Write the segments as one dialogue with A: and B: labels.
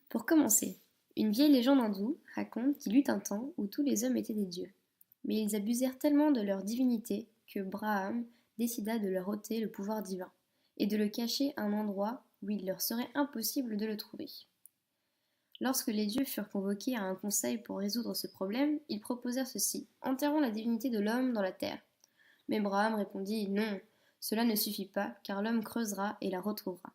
A: Pour commencer, une vieille légende hindoue raconte qu'il eut un temps où tous les hommes étaient des dieux. Mais ils abusèrent tellement de leur divinité que Braham décida de leur ôter le pouvoir divin et de le cacher à un endroit où il leur serait impossible de le trouver. Lorsque les dieux furent convoqués à un conseil pour résoudre ce problème, ils proposèrent ceci: enterrons la divinité de l'homme dans la terre. Mais Braham répondit: non, cela ne suffit pas, car l'homme creusera et la retrouvera.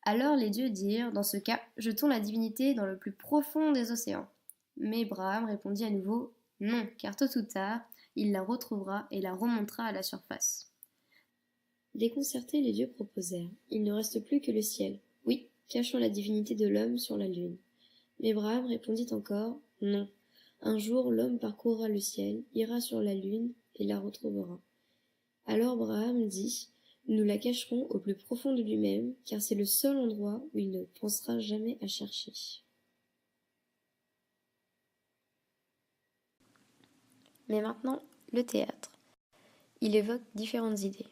A: Alors les dieux dirent: dans ce cas, jetons la divinité dans le plus profond des océans. Mais Braham répondit à nouveau: non, car tôt ou tard, il la retrouvera et la remontera à la surface. Déconcertés, les dieux proposèrent: il ne reste plus que le ciel. Oui, cachons la divinité de l'homme sur la lune. Mais Braham répondit encore: non. Un jour, l'homme parcourra le ciel, ira sur la lune et la retrouvera. Alors Braham dit: nous la cacherons au plus profond de lui-même, car c'est le seul endroit où il ne pensera jamais à chercher. Mais maintenant, le théâtre. Il évoque différentes idées.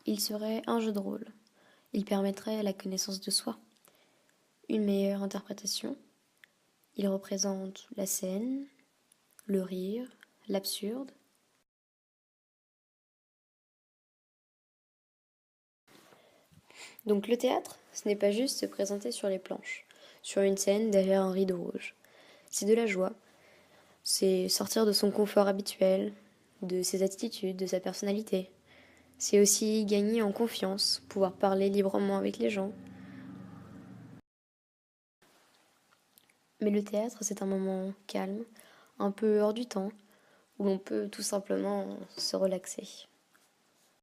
A: Il serait un jeu de rôle. Il permettrait la connaissance de soi, une meilleure interprétation. Il représente la scène, le rire, l'absurde. Donc le théâtre, ce n'est pas juste se présenter sur les planches, sur une scène derrière un rideau rouge. C'est de la joie, c'est sortir de son confort habituel, de ses attitudes, de sa personnalité. C'est aussi gagner en confiance, pouvoir parler librement avec les gens. Mais le théâtre, c'est un moment calme, un peu hors du temps, où l'on peut tout simplement se relaxer.